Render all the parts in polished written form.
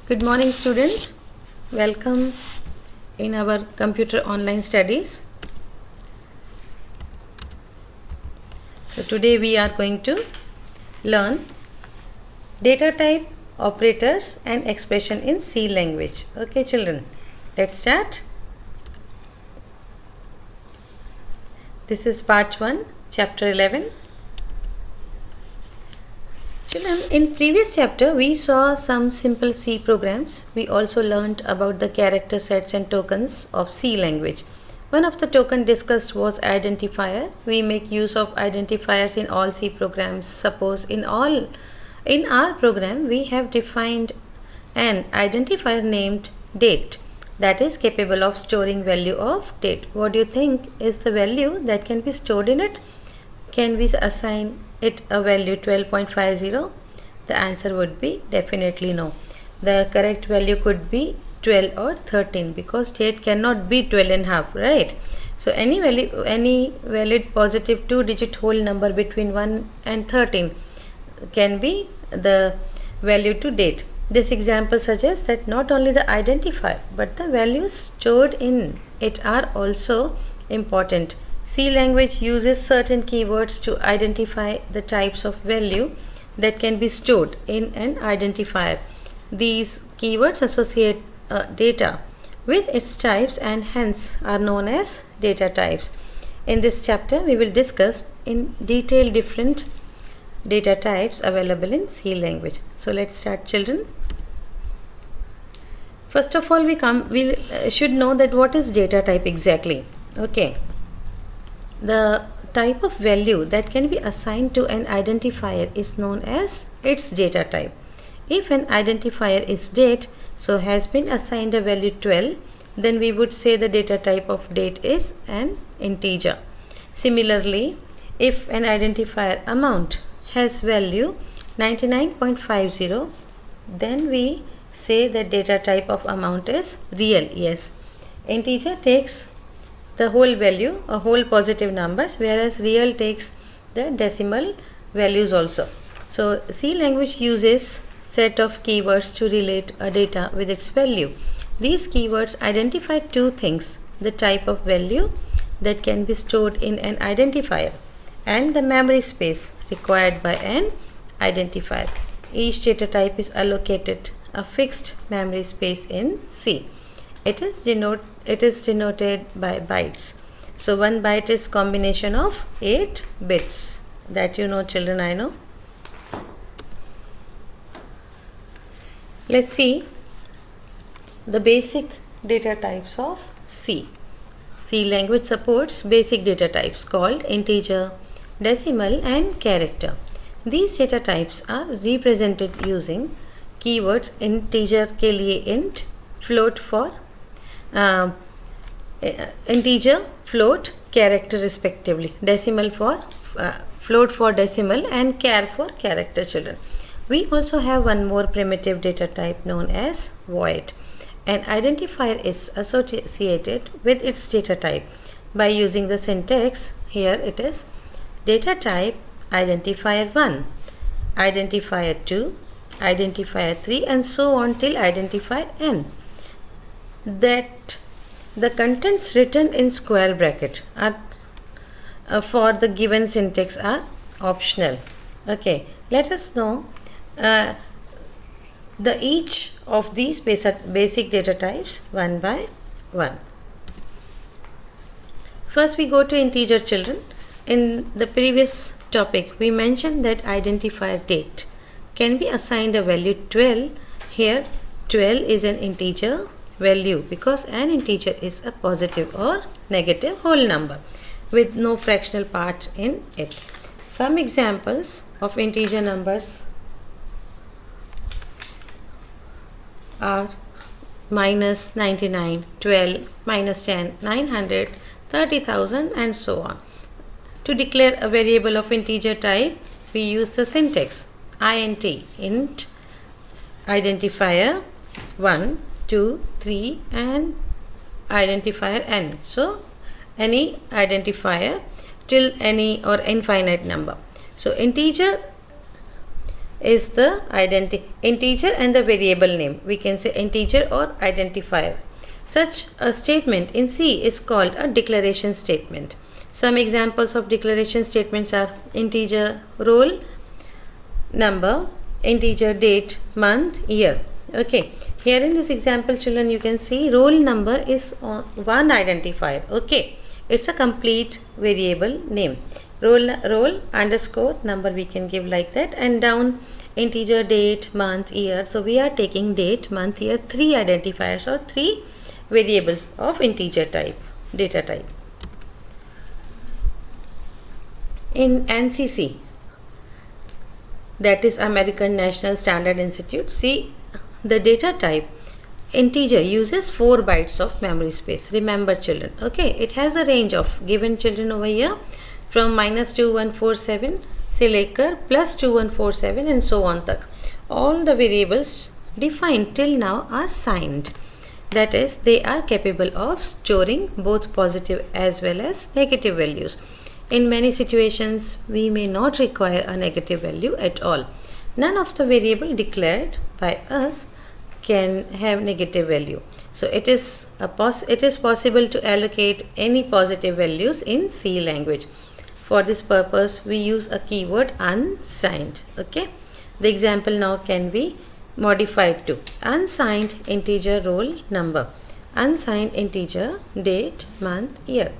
Good morning, students. Welcome in our computer online studies. So today we are going to learn data type, operators and expression in C language. Okay, children, let's start. This is part 1, chapter 11. Children, in previous chapter we saw some simple C programs. We also learnt about the character sets and tokens of C language. One of the token discussed was identifier. We make use of identifiers in all C programs. Suppose in our program we have defined an identifier named date that is capable of storing value of date. What do you think is the value that can be stored in it? Can we assign it a value 12.50? The answer would be definitely no. The correct value could be 12 or 13 because date cannot be 12 and half, right? So any valid positive 2-digit whole number between 1 and 13 can be the value to date. This example suggests that not only the identifier but the values stored in it are also important. C language uses certain keywords to identify the types of value that can be stored in an identifier. These keywords associate data with its types and hence are known as data types. In this chapter, we will discuss in detail different data types available in C language. So let's start, children. First of all, we should know that what is data type exactly. Okay. The type of value that can be assigned to an identifier is known as its data type. If an identifier is date, so has been assigned a value 12, then we would say the data type of date is an integer. Similarly, if an identifier amount has value 99.50, then we say that data type of amount is real. Yes, integer takes the whole value, a whole positive numbers, whereas real takes the decimal values also. So C language uses set of keywords to relate a data with its value. These keywords identify two things: the type of value that can be stored in an identifier and the memory space required by an identifier. Each data type is allocated a fixed memory space in C. It is denoted by bytes. So 1 byte is combination of 8 bits. That you know, children, I know. Let's see the basic data types of C. C language supports basic data types called integer, decimal and character. These data types are represented using keywords integer के लिए int, float for integer, float, character respectively. Decimal for float for decimal and char for character, children. We also have one more primitive data type known as void. An identifier is associated with its data type by using the syntax. Here it is data type identifier 1, identifier 2, identifier 3 and so on till identifier n. That the contents written in square bracket are for the given syntax are optional. Okay, let us know the each of these basic data types one by one. First we go to integer, children. In the previous topic we mentioned that identifier date can be assigned a value 12. Here 12 is an integer value because an integer is a positive or negative whole number with no fractional part in it. Some examples of integer numbers are minus 99, 12, minus 10, 900, 30,000 and so on. To declare a variable of integer type, we use the syntax int identifier 1, 2, 3 and identifier n. So any identifier till any or infinite number. So integer is the integer and the variable name. We can say integer or identifier. Such a statement in C is called a declaration statement. Some examples of declaration statements are integer roll number, integer date, month, year. Okay, here in this example, children, you can see roll number is one identifier. Okay, it's a complete variable name. Roll underscore number we can give like that, and down integer date, month, year. So we are taking date, month, year, 3 identifiers or 3 variables of integer type, data type. In ANSI, that is American National Standard Institute, see, the data type integer uses 4 bytes of memory space. Remember, children, okay, it has a range of, given children over here, from -2147 से लेकर +2147 and so on तक. All the variables defined till now are signed. That is, they are capable of storing both positive as well as negative values. In many situations, we may not require a negative value at all. None of the variable declared by us can have negative value. So it is possible to allocate any positive values in C language. For this purpose, we use a keyword unsigned. Okay, the example now can be modified to unsigned integer roll number, unsigned integer date, month, year.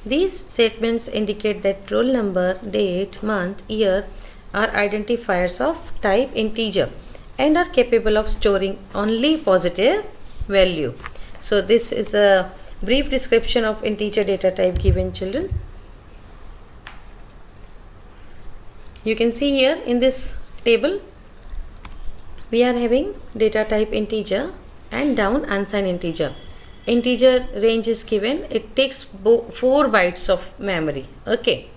These statements indicate that roll number, date, month, year are identifiers of type integer and are capable of storing only positive value. So this is a brief description of integer data type given, children. You can see here in this table, we are having data type integer and down unsigned integer. Integer range is given. It takes 4 bytes of memory. Okay,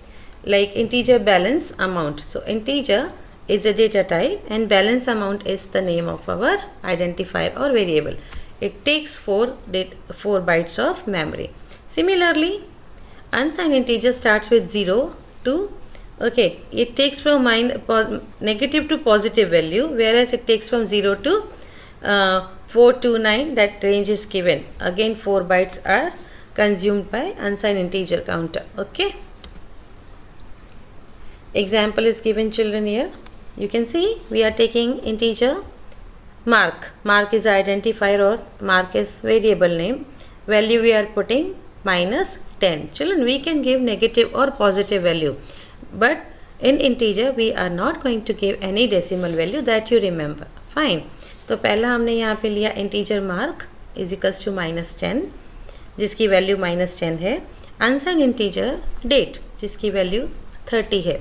like integer balance amount. So integer is a data type and balance amount is the name of our identifier or variable. It takes 4 bytes of memory. Similarly, unsigned integer starts with 0 to, okay, it takes from negative to positive value, whereas it takes from 0 to 429. That range is given. Again, 4 bytes are consumed by unsigned integer counter. Okay, example is given, children. Here you can see we are taking integer mark. Mark is identifier or mark is variable name. Value we are putting -10. Children, we can give negative or positive value, but in integer we are not going to give any decimal value, that you remember. Fine. तो पहला हमने यहाँ पे लिया integer mark is equals to -10, जिसकी value -10 है. unsigned integer date, जिसकी value 30 है.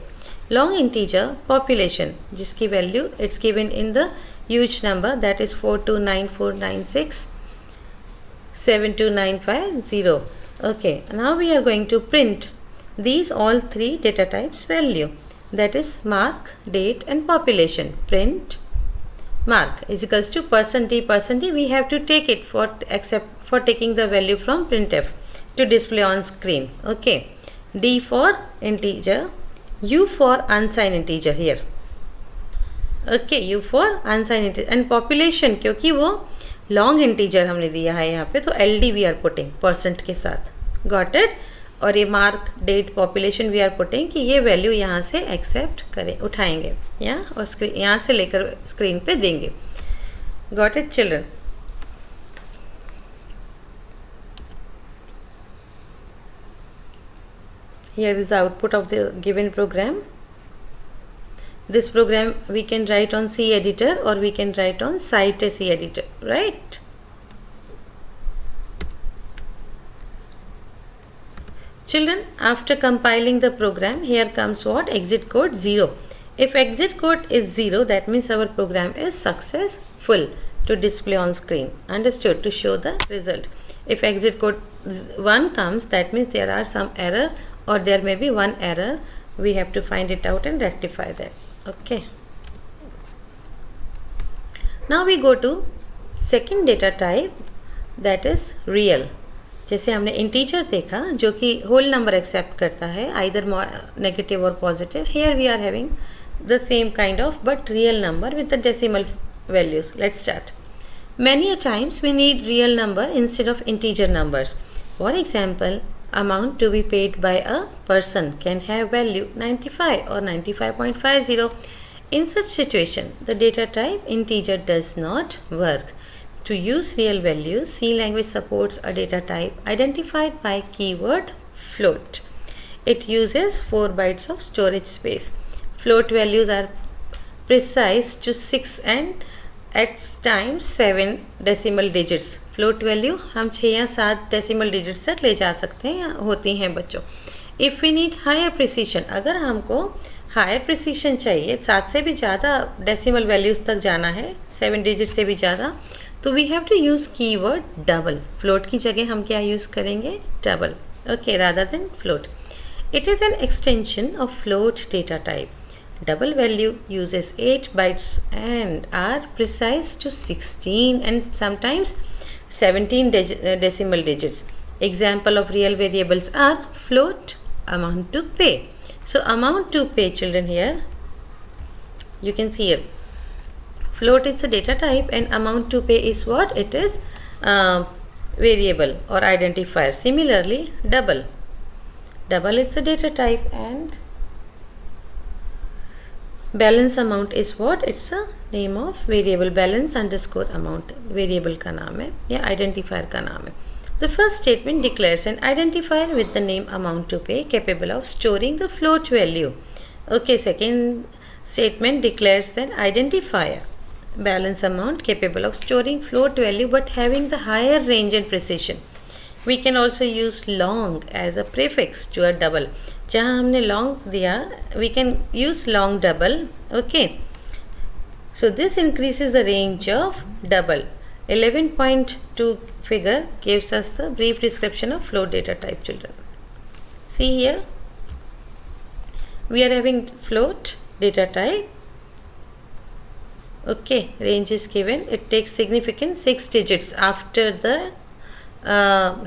long integer population, जिसकी value it's given in the huge number, that is 429,496 72950. Okay, now we are going to print these all 3 data types value, that is mark, date and population. Print mark is equals to %d. We have to take it for taking the value from printf to display on screen. Okay, d for integer, u for unsigned integer here. Okay, u for unsigned integer and population, क्योंकि वो long integer हमने दिया है यहाँ पे, तो ld we are putting % के साथ. Got it? और ये mark, date, population we are putting कि ये वैल्यू यहाँ से एक्सेप्ट करें, उठाएंगे यहाँ और यहाँ से लेकर स्क्रीन पे देंगे. Got it, children? Here is output of the given program. This program we can write on C editor or we can write on Cytec editor, right? Children, after compiling the program, here comes what? Exit code 0. If exit code is 0, that means our program is successful to display on screen. Understood? To show the result. If exit code 1 comes, that means there are some error or there may be one error. We have to find it out and rectify that. Okay. Now we go to second data type, that is real. जैसे हमने integer देखा जो कि whole number accept करता है, either negative और positive. Here we are having the same kind of but real number with the decimal values. Let's start. Many a times we need real number instead of integer numbers. For example, amount to be paid by a person can have value 95 or 95.50. In such situation, the data type integer does not work. To use real values, C language supports a data type identified by keyword float. It uses 4 bytes of storage space. Float values are precise to 6 and at times 7 decimal digits. Float value हम 6 या 7 decimal digits तक ले जा सकते हैं या होती हैं बच्चों. If we need higher precision, अगर हमको हायर प्रिसीशन चाहिए, 7 से भी ज़्यादा डेसिमल वैल्यूज़ तक जाना है, 7 डिजिट से भी ज़्यादा, तो we have to use keyword double. Float की जगह हम क्या यूज़ करेंगे? Double. Okay, rather than float. It is an extension of float data type. Double value uses 8 bytes and are precise to 16 and sometimes 17 decimal digits. Example of real variables are float, amount to pay. So amount to pay, children, here you can see here float is a data type and amount to pay is what? It is variable or identifier. Similarly, double is a data type and balance amount is what? It's a name of variable. balance underscore amount variable का नाम है या identifier का नाम है. The first statement declares an identifier with the name amount to pay capable of storing the float value. Okay, second statement declares an identifier balance amount capable of storing float value but having the higher range and precision. We can also use long as a prefix to a double. जहाँ हमने long दिया, we can use long double. Okay, so this increases the range of double. 11.2 figure gives us the brief description of float data type, children. See here, we are having float data type. Okay, range is given. It takes significant 6 digits after the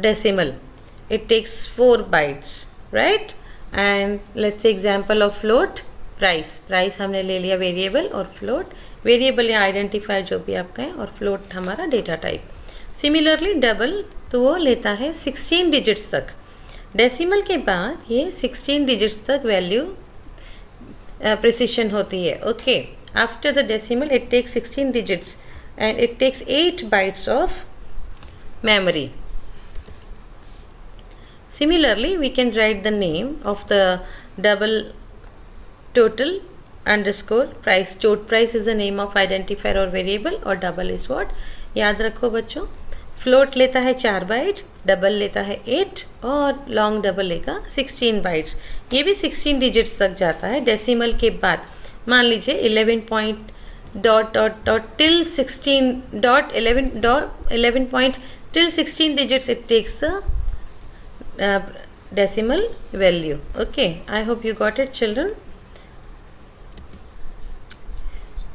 decimal. It takes 4 bytes, right? And let's say example of float, price हमने ले लिया variable और float, variable या identifier जो भी आप कहें, और फ्लोट हमारा डेटा टाइप. सिमिलरली डबल तो वो लेता है 16 डिजिट्स तक. डेसिमल के बाद ये 16 डिजिट्स तक वैल्यू प्रिसिशन होती है. Okay, after the decimal it takes 16 digits and it takes 8 bytes of memory. Similarly, we can write the name of the double total underscore price. Total price is the name of identifier or variable और double is what? याद रखो बच्चों, float लेता है 4 bite, double लेता है 8 और long double लेगा 16 बाइट्स. ये भी 16 डिजिट्स तक जाता है डेसिमल के बाद. मान लीजिए 11 point dot dot dot till 16 dot 11 dot 11 point till 16 digits it takes the decimal value. Okay, I hope you got it, children.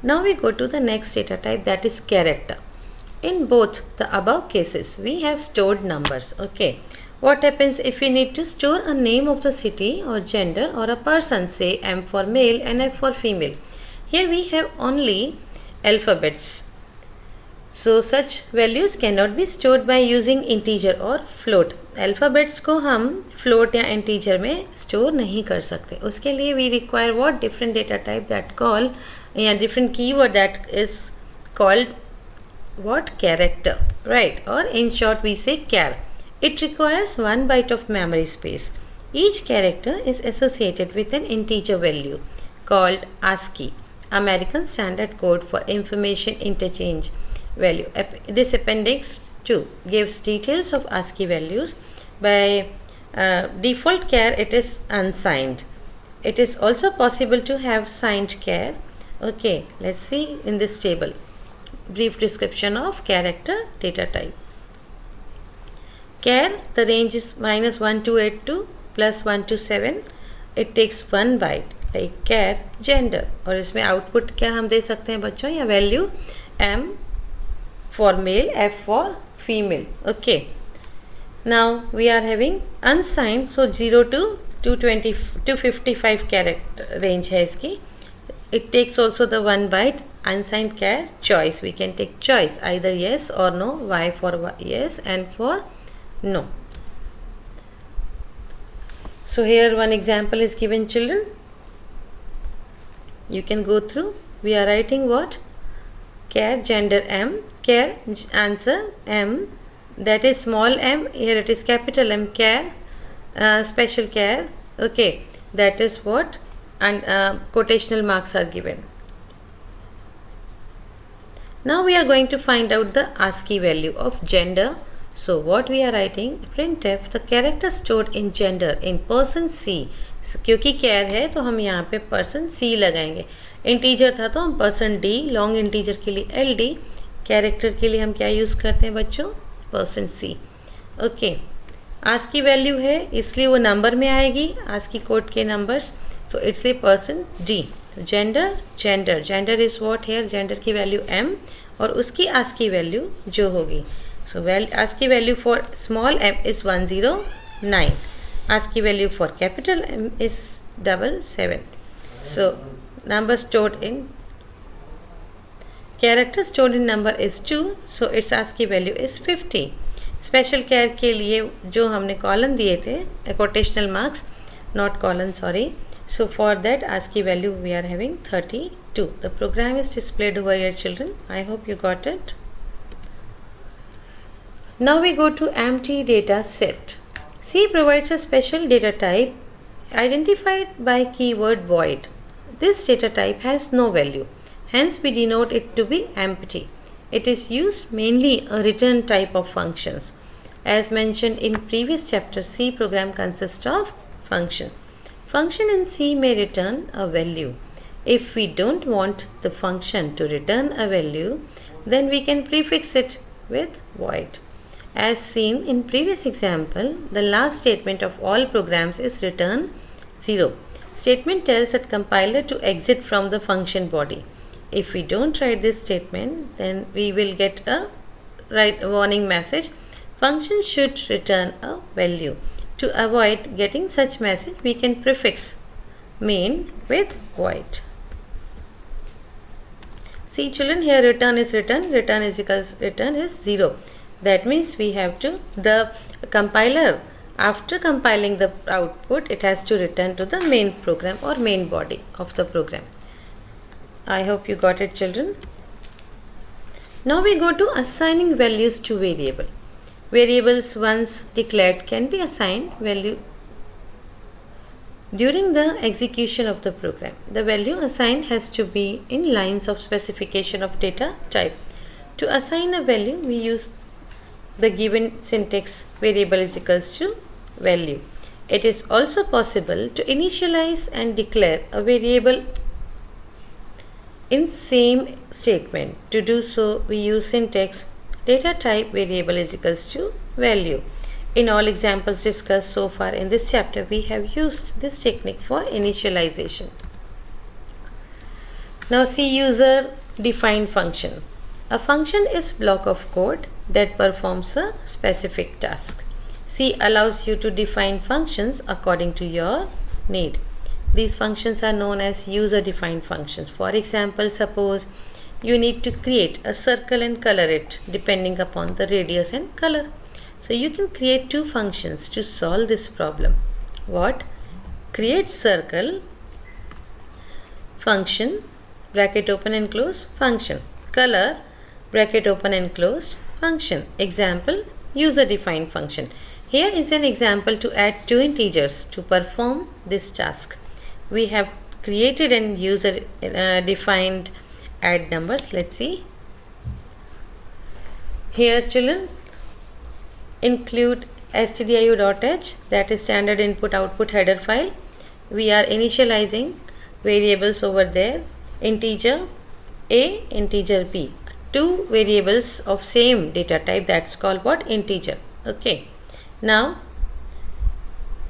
Now we go to the next data type, that is character. In both the above cases we have stored numbers. Okay, what happens if we need to store a name of the city or gender or a person, say M for male and F for female? Here we have only alphabets, so such values cannot be stored by using integer or float. Alphabets को हम float या integer में store नहीं कर सकते. उसके लिए we require what? Different data type that call या different keyword that is called what? Character, right? Or in short we say char. It requires 1 byte of memory space. Each character is associated with an integer value called ASCII, American Standard Code for Information Interchange value. This appendix 2 gives details of ASCII values. By default char it is unsigned. It is also possible to have signed char. Okay, let's see in this table. Brief description of character data type. Char, the range is -1282 to +127. It takes 1 byte. Like char gender, और इसमें output क्या हम दे सकते हैं बच्चों, या value M for male, F for female. Okay, now we are having unsigned, so 0 to 255 character range है इसकी. it takes also the one byte. Unsigned char choice, we can take choice either yes or no. Y for yes and for no. So here one example is given, children. You can go through. We are writing what? Char gender M, char answer M, that is small m, here it is capital M, char special char, okay, that is what, and quotational marks are given. Now we are going to find out the ASCII value of gender. So what we are writing, printf the character stored in gender in person C, क्योंकि char है तो हम यहाँ पे person C लगाएंगे. Integer था तो हम परसेंट डी, लॉन्ग इंटीजर के लिए एल डी, कैरेक्टर के लिए हम क्या यूज़ करते हैं बच्चों? Percent c. Okay, ASCII value है इसलिए वो नंबर में आएगी, आस्की कोड के नंबर्स, तो it's a percent d. Gender, gender is what here, gender की वैल्यू एम और उसकी आस्की वैल्यू जो होगी. So ASCII value for small m is 109, ASCII value for capital M is 77. So number stored in character stored in number is 2, so its ASCII value is 50. Special कैर के लिए जो हमने colon दिए थे, quotational marks, not colon, sorry, so for that ASCII value we are having 32. The program is displayed over here, children. I hope you got it. Now we go to empty data set. C provides a special data type identified by keyword void. This data type has no value, hence we denote it to be empty. It is used mainly a return type of functions. As mentioned in previous chapter, C program consists of function. Function in C may return a value. If we don't want the function to return a value, then we can prefix it with void. As seen in previous example, the last statement of all programs is return 0. Statement tells that compiler to exit from the function body. If we don't write this statement, then we will get a warning message. Function should return a value. To avoid getting such message, we can prefix main with void. See children, here return is return is 0. That means we have to, the compiler, after compiling the output, it has to return to the main program or main body of the program. I hope you got it, children. Now we go to assigning values to variable. Variables once declared can be assigned value during the execution of the program. The value assigned has to be in lines of specification of data type. To assign a value, we use the given syntax variable is equals to value. It is also possible to initialize and declare a variable in same statement. To do so, we use syntax data type variable is equals to value. In all examples discussed so far in this chapter, we have used this technique for initialization. Now see user defined function. A function is block of code that performs a specific task. C allows you to define functions according to your need. These functions are known as user defined functions. For example, suppose you need to create a circle and color it depending upon the radius and color. So you can create two functions to solve this problem. What? Create circle function, bracket open and close, function. Color, bracket open and closed, function. Example, user defined function. Here is an example to add two integers to perform this task. We have created an user defined add numbers. Let's see. Here children, include stdio.h, that is standard input output header file. We are initializing variables over there, integer a, integer b, two variables of same data type, that's called what? Integer. Okay, now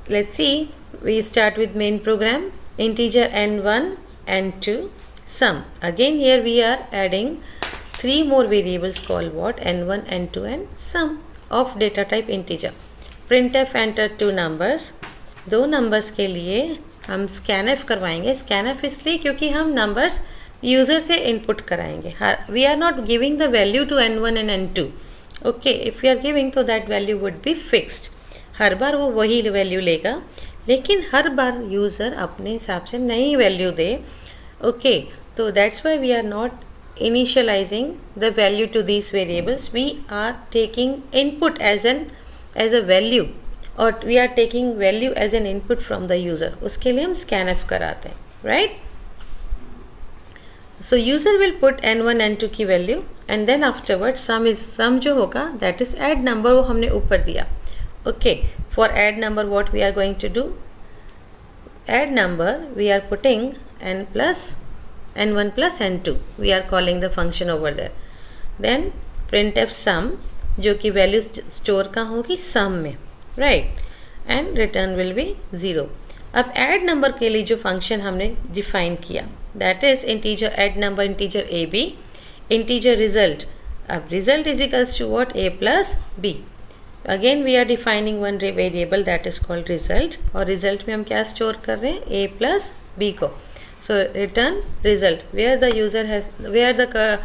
let's see. We start with main program, integer n1 n2 sum. Again here we are adding three more variables called what? n1 n2 and sum of data type integer. printf enter two numbers, दो numbers के लिए हम scanf करवाएंगे. Scanf इसलिए क्योंकि हम numbers user से input कराएंगे. We are not giving the value to n1 and n2. Okay, if you are giving तो that value would be fixed. हर बार वो वही वैल्यू लेगा, लेकिन हर बार यूज़र अपने हिसाब से नई वैल्यू दे. ओके, तो that's why we are not initializing the value to these variables. We are taking input as a value, or we are taking value as an input from the user. उसके लिए हम scanf कराते हैं, right? So user will put n1 n2 की value and then afterwards sum जो होगा that is add number, वो हमने ऊपर दिया. Okay, for add number what we are going to do? Add number we are putting n1 plus n2. We are calling the function over there. Then printf sum जो कि value store कहाँ होगी, सम में, right, and return will be 0. अब add number के लिए जो function हमने डिफाइन किया that is integer add number integer A B integer result. अब result is equals to what, a plus B. Again we are defining one variable that is called result, और result में हम क्या store कर रहे हैं, a plus B को. So return result where the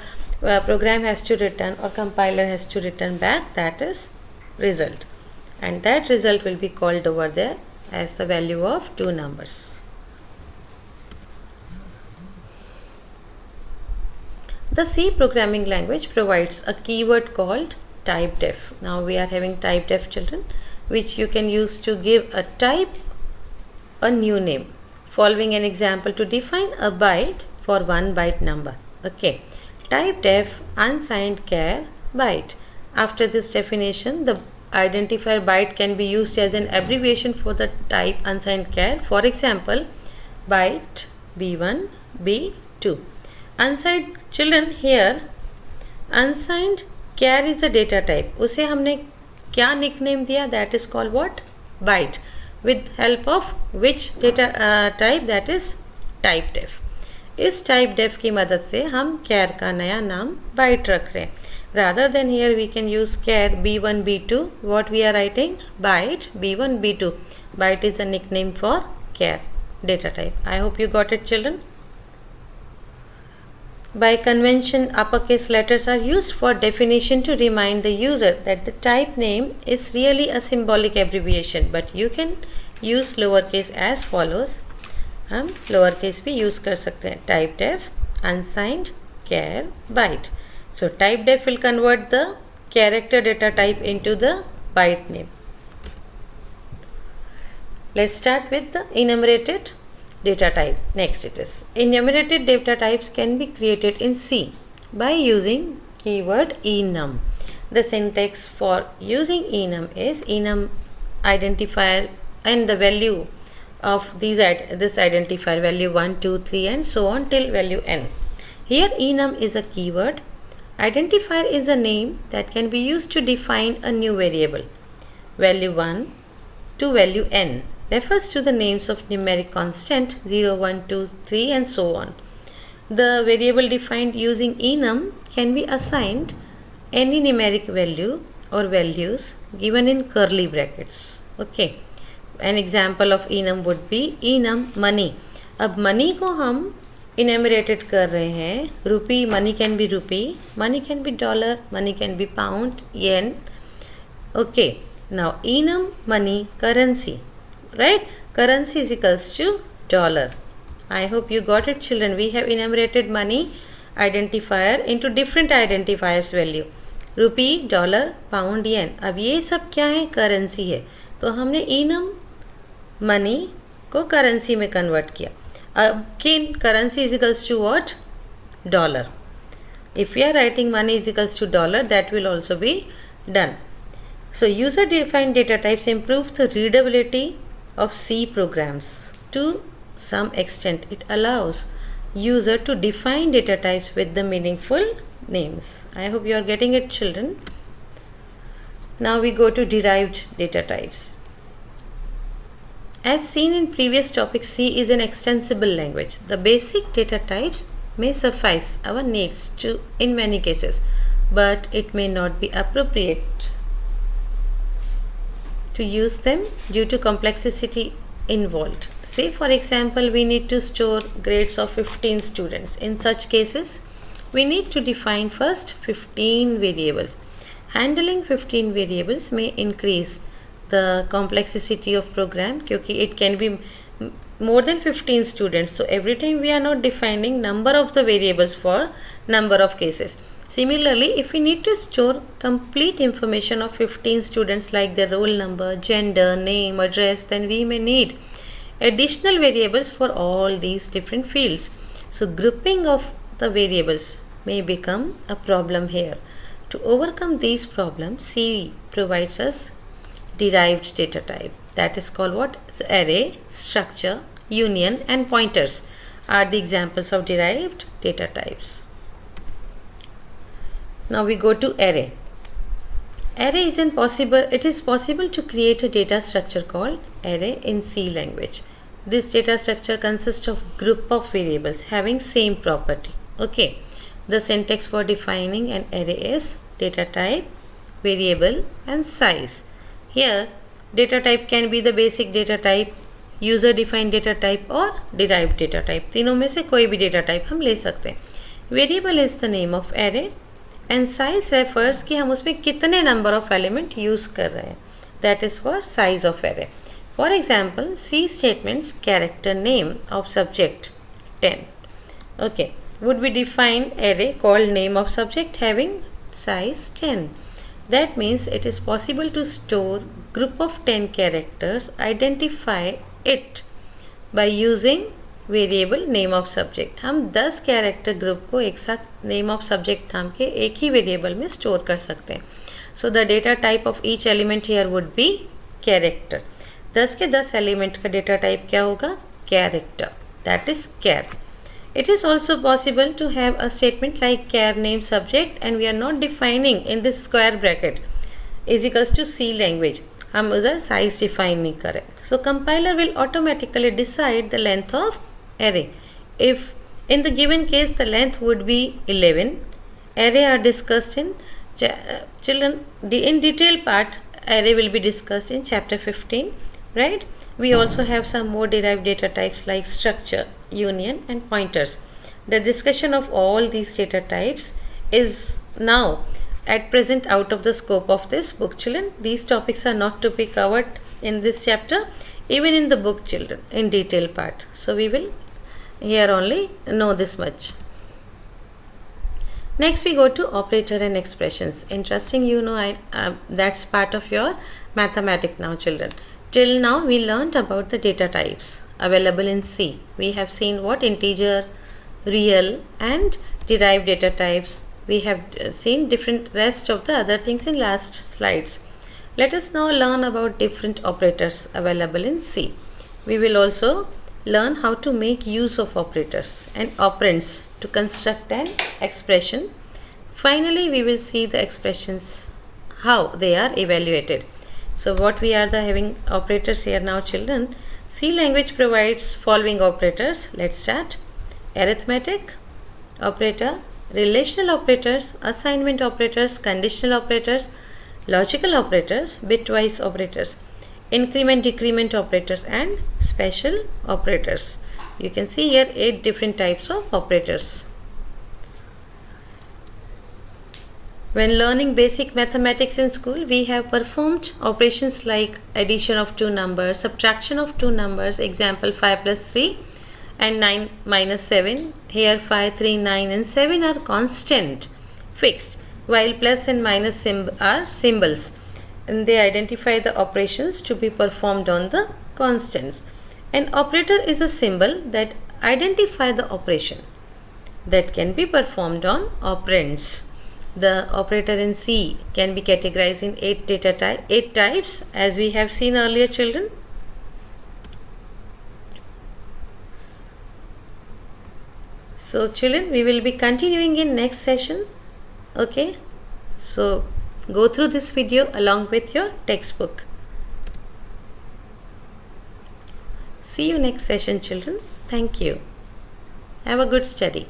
program has to return or compiler has to return back, that is result, and that result will be called over there as the value of two numbers. The C programming language provides a keyword called typedef. Now we are having typedef, children, which you can use to give a type a new name. Following an example to define a byte for 1 byte number. Okay, typedef unsigned char byte. After this definition, the identifier byte can be used as an abbreviation for the type unsigned char. For example, byte b1, b2. Unsigned, children, here unsigned char is a data type. उसे हमने क्या nickname दिया, that is called what, byte. With help of which data type, that is typedef. इस typedef की मदद से हम char का नया नाम byte रख रहे हैं. Rather than here we can use char b1 b2. What we are writing, byte b1 b2. Byte is a nickname for char data type. I hope you got it, children. By convention, uppercase letters are used for definition to remind the user that the type name is really a symbolic abbreviation, but you can use lowercase as follows. हम lowercase भी use कर सकते हैं. typedef unsigned char byte. So typedef will convert the character data type into the byte name. Let's start with the enumerated data type. Next it is enumerated data types can be created in C by using keyword enum. The syntax for using enum is enum identifier and the value of this identifier, value 1, 2, 3 and so on till value n. Here enum is a keyword. Identifier is a name that can be used to define a new variable. Value 1 to value n refers to the names of numeric constant 0, 1, 2, 3 and so on. The variable defined using enum can be assigned any numeric value or values given in curly brackets. Okay, an example of enum would be enum money. अब money को हम enumerated कर रहे हैं. Rupee, money can be rupee, money can be dollar, money can be pound, yen. Okay, now enum money currency. Right, currency is equals to dollar. I hope you got it, children. We have enumerated money identifier into different identifiers value, rupee, dollar, pound, yen. अब ये सब क्या है, currency है. तो हमने enum money को currency में कन्वर्ट किया. अब किन currency is equals to what, dollar. If we are writing money is equals to dollar, that will also be done. So user defined data types improve the readability of C programs. To some extent, it allows user to define data types with the meaningful names. I hope you are getting it, children. Now we go to derived data types. As seen in previous topic, C is an extensible language. The basic data types may suffice our needs to in many cases, but it may not be appropriate to use them due to complexity involved. Say for example, we need to store grades of 15 students. In such cases, we need to define first 15 variables. Handling 15 variables may increase the complexity of program क्योंकि it can be more than 15 students. So every time we are not defining number of the variables for number of cases. Similarly, if we need to store complete information of 15 students like their roll number, gender, name, address, then we may need additional variables for all these different fields. So grouping of the variables may become a problem here. To overcome these problems, C provides us derived data type. That is called what? Array, structure, union and pointers are the examples of derived data types. Now we go to array. Array it is possible to create a data structure called array in C language. This data structure consists of group of variables having same property. Okay. The syntax for defining an array is data type, variable and size. Here data type can be the basic data type, user defined data type और derived data type. तीनों में से कोई भी data type हम ले सकते हैं. Variable is the name of array and size refers कि हम उसमें कितने number of element use कर रहे हैं. That is for size of array. For example, C statements character name of subject 10. Okay, would we define array called name of subject having size 10. That means it is possible to store group of 10 characters, identify it by using variable name of subject. हम 10 character group को एक साथ name of subject नाम के एक ही variable में store कर सकते हैं. So the data type of each element here would be character. 10 के 10 एलिमेंट का डेटा टाइप क्या होगा? Character. That is char. It is also possible to have a statement like char name subject and we are not defining in this square bracket is equals to C language. हम उधर size define नहीं करें. So compiler will automatically decide the length of array. If in the given case the length would be 11, array are discussed in children in detail part. Array will be discussed in chapter 15, right? We also have some more derived data types like structure, union and pointers. The discussion of all these data types is now at present out of the scope of this book, children. These topics are not to be covered in this chapter, even in the book, children, in detail part. So we will here only know this much. Next we go to operator and expressions. Interesting, you know, that's part of your mathematics now, children. Till now we learnt about the data types available in C. We have seen what integer, real and derived data types. We have seen different rest of the other things in last slides. Let us now learn about different operators available in C. We will also learn how to make use of operators and operands to construct an expression. Finally, we will see the expressions, how they are evaluated. So what we are having operators here now, children. C language provides following operators. Let's start. Arithmetic operator, relational operators, assignment operators, conditional operators, logical operators, bitwise operators, increment decrement operators and special operators. You can see here 8 different types of operators. When learning basic mathematics in school, we have performed operations like addition of two numbers, subtraction of two numbers, example 5 plus 3 and 9 minus 7. Here 5, 3, 9 and 7 are constant, fixed, while plus and minus are symbols. And they identify the operations to be performed on the constants. An operator is a symbol that identifies the operation that can be performed on operands. The operator in C can be categorized in 8 types as we have seen earlier, children. So children, we will be continuing in next session. Okay, so go through this video along with your textbook. See you next session, children. Thank you. Have a good study.